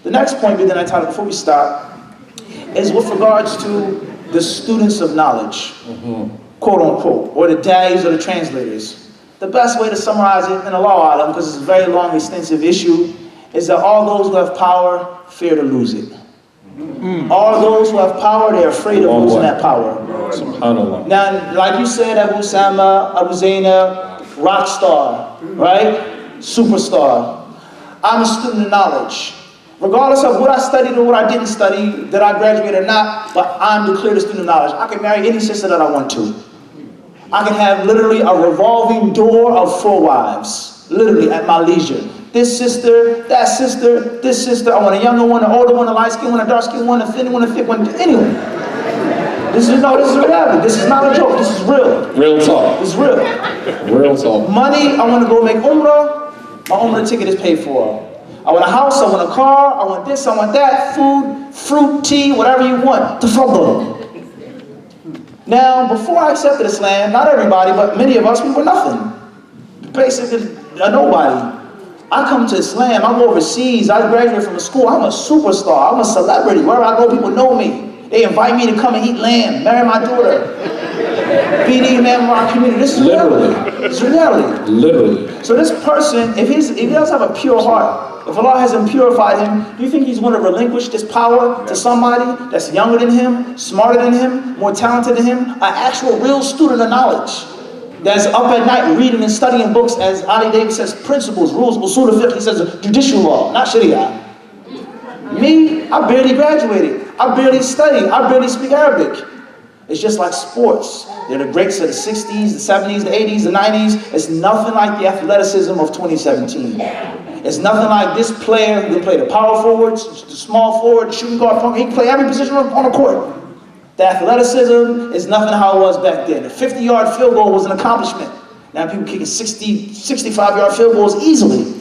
The next point, but then I taught it before we start, is with regards to the students of knowledge, quote unquote, or the days or the translators. The best way to summarize it in a law item, because it's a very long, extensive issue, is that all those who have power fear to lose it. All those who have power, they're afraid of losing that power. Now, like you said, Abu Sama, Abu Zainab, rock star, right? Superstar. I'm a student of knowledge. Regardless of what I studied or what I didn't study, that I graduated or not, but I'm declared a student of knowledge. I can marry any sister that I want to. I can have literally a revolving door of 4 wives, literally at my leisure. This sister, that sister, this sister. I want a younger one, an older one, a light skin one, a dark skin one, a thin one, a thick one, anyone. This is reality. This is not a joke. This is real. Real talk. This is real. Real talk. Money, I want to go make umrah. My umrah ticket is paid for. I want a house, I want a car, I want this, I want that, food, fruit, tea, whatever you want. Tafaddal. Now, before I accepted Islam, not everybody, but many of us, we were nothing. Basically, a nobody. I come to Islam, I go overseas, I graduate from a school, I'm a superstar, I'm a celebrity. Wherever I go, people know me. They invite me to come and eat lamb, marry my daughter, be the imam of our community. This is reality. This is reality. Literally. So this person, if he does have a pure heart, if Allah hasn't purified him, do you think he's going to relinquish this power to somebody that's younger than him, smarter than him, more talented than him, an actual real student of knowledge that's up at night reading and studying books, as Ali Davis says, principles, rules, usul al-fiqh, he says judicial law, not sharia. Me, I barely graduated. I barely studied. I barely speak Arabic. It's just like sports. They're the greats of the 60s, the 70s, the 80s, the 90s. It's nothing like the athleticism of 2017. It's nothing like this player who can play the power forwards, the small forward, the shooting guard, he can play every position on the court. The athleticism is nothing how it was back then. A 50-yard field goal was an accomplishment. Now people kicking 60, 65-yard field goals easily.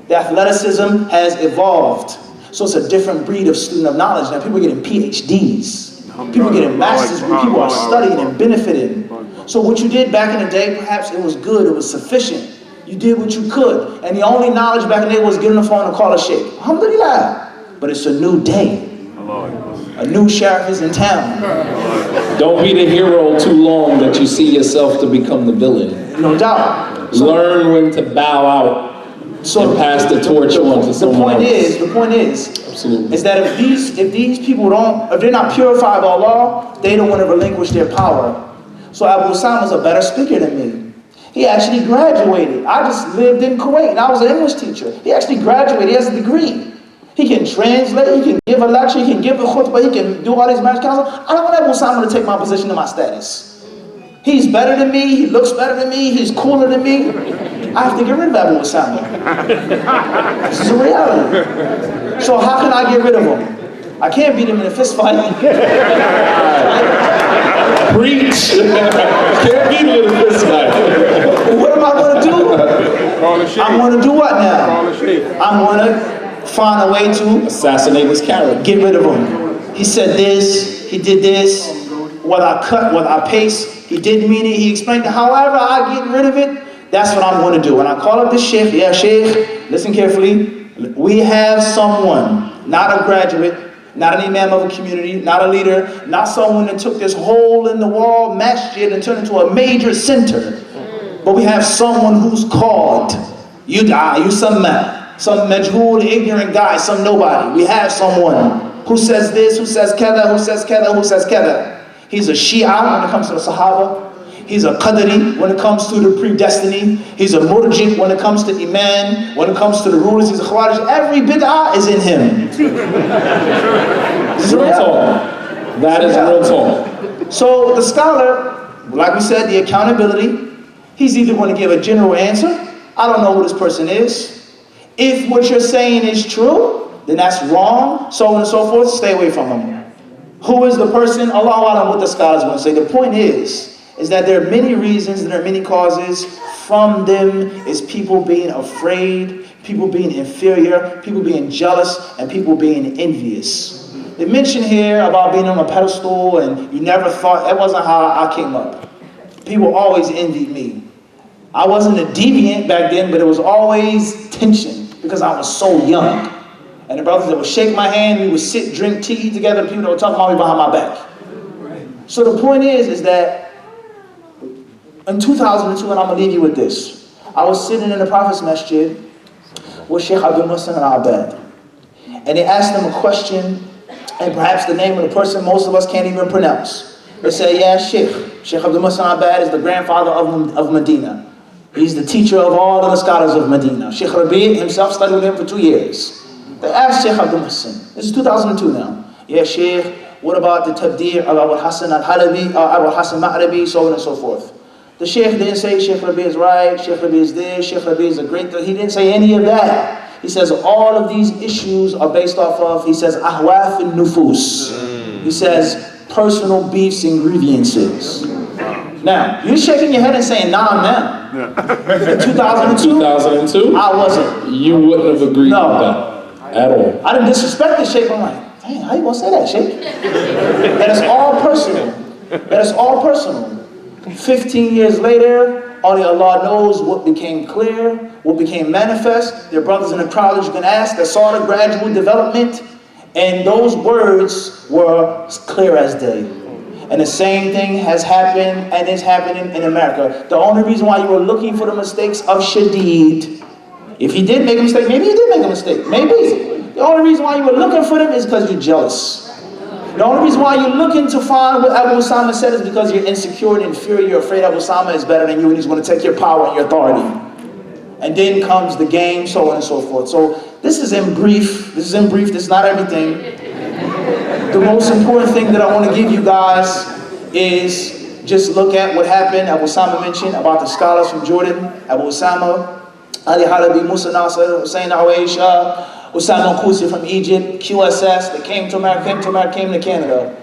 The athleticism has evolved. So it's a different breed of student of knowledge. Now people are getting PhDs. People are getting master's degrees. People are studying and benefiting. So what you did back in the day, perhaps it was good, it was sufficient. You did what you could. And the only knowledge back in the day was get on the phone and call a sheikh. Alhamdulillah. But it's a new day. A new sheriff is in town. Don't be the hero too long that you see yourself to become the villain. No doubt. So, learn when to bow out and pass the torch on to someone else. The point is, absolutely, is that if these people if they're not purified by Allah, they don't want to relinquish their power. So Abu Osama is a better speaker than me. He actually graduated. I just lived in Kuwait and I was an English teacher. He actually graduated. He has a degree. He can translate, he can give a lecture, he can give a khutbah, he can do all these marriage counseling. I don't want Abu Osama to take my position and my status. He's better than me, he looks better than me, he's cooler than me. I have to get rid of Abu Osama. This is a reality. So how can I get rid of him? I can't beat him in a fist fight. Preach! Can't beat him in a fist fight. What am I going to do? I'm going to do what now? I'm going to find a way to assassinate his character. Get rid of him. He said this, he did this, whether I cut, whether I paste, he didn't mean it, he explained it. However I get rid of it, that's what I'm going to do. When I call up the sheikh, yeah sheikh, listen carefully, we have someone, not a graduate, not an imam of a community, not a leader, not someone that took this hole in the wall masjid and turned it into a major center. But we have someone who's called, yud'a, yusamma, some majhul, ignorant guy, some nobody. We have someone who says this, who says kada, who says kada, who says kada. He's a Shia when it comes to the Sahaba. He's a Qadri when it comes to the predestiny. He's a Murjid when it comes to Iman. When it comes to the rulers, he's a Khawarij. Every bid'ah is in him. Real talk. That is real talk. So the scholar, like we said, the accountability, he's either going to give a general answer. I don't know who this person is. If what you're saying is true, then that's wrong, so on and so forth, stay away from him. Who is the person? Allahu A'lam what the scholars want to say. The point is that there are many reasons, there are many causes. From them is people being afraid, people being inferior, people being jealous, and people being envious. They mention here about being on a pedestal and you never thought, that wasn't how I came up. People always envied me. I wasn't a deviant back then, but it was always tension because I was so young. And the brothers that would shake my hand, we would sit, drink tea together, people that would talk about me behind my back. So the point is that in 2002, and I'm going to leave you with this, I was sitting in the Prophet's Masjid with Sheikh Abdul Muhsin al-Abbad. And they asked him a question, and perhaps the name of the person most of us can't even pronounce. They said, yeah, Sheikh Abdul Muhsin al-Abbad is the grandfather of Medina. He's the teacher of all of the scholars of Medina. Sheikh Rabi himself studied with him for 2 years. They asked Sheikh Abdul Muhsin, this is 2002 now. Yeah, Sheikh, what about the tabdir of Abu Hassan al-Halabi, Abu Hassan Ma'rabi, so on and so forth. The Sheikh didn't say Sheikh Rabi is right, Sheikh Rabi is this, Sheikh Rabi is a great, he didn't say any of that. He says all of these issues are based off of, he says, ahwaf al-nufus. He says personal beefs and grievances. Now, you're shaking your head and saying, nah, now. In 2002, I wasn't. You wouldn't have agreed with that at all. I didn't disrespect the Sheikh. I'm like, dang, how you gonna say that, Sheikh? That is all personal. That is all personal. 15 years later, only Allah knows what became clear, what became manifest. There are brothers in the crowd that you can ask that saw the gradual development, and those words were clear as day. And the same thing has happened and is happening in America. The only reason why you were looking for the mistakes of Shadid, if he did make a mistake, maybe he did make a mistake, maybe. The only reason why you were looking for them is because you're jealous. The only reason why you're looking to find what Abu Osama said is because you're insecure and inferior, you're afraid Abu Osama is better than you and he's going to take your power and your authority. And then comes the game, so on and so forth. So this is in brief, this is not everything. The most important thing that I want to give you guys is just look at what happened. Abu Osama mentioned about the scholars from Jordan, Abu Osama, Ali Halabi, Musa Nasser, Hussein Awaisha, Osama Kousi from Egypt, QSS, they came to America, came to Canada.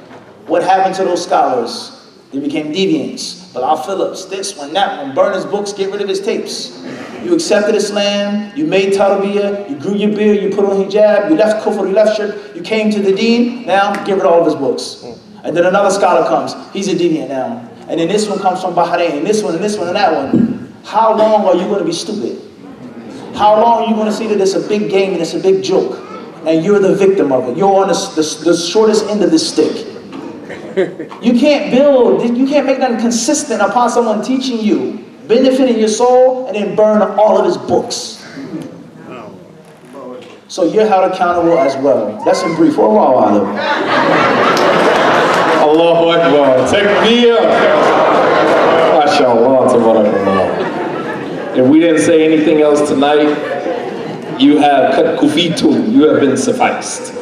What happened to those scholars? They became deviants. Bilal Phillips, this one, that one, burn his books, get rid of his tapes. You accepted Islam, you made tarbiyah, you grew your beard, you put on hijab, you left kufr, you left shirk, you came to the deen, now get rid of all of his books. And then another scholar comes, he's a deviant now. And then this one comes from Bahrain, and this one, and this one, and that one. How long are you going to be stupid? How long are you going to see that it's a big game and it's a big joke? And you're the victim of it. You're on the shortest end of the stick. You can't make that consistent upon someone teaching you, benefiting your soul, and then burn all of his books. So you're held accountable as well. That's in brief. Allahu Akbar. Allahu Akbar. Takbir. MashaAllah. Tabarakallah. If we didn't say anything else tonight, you have cut kufitum. You have been sufficed.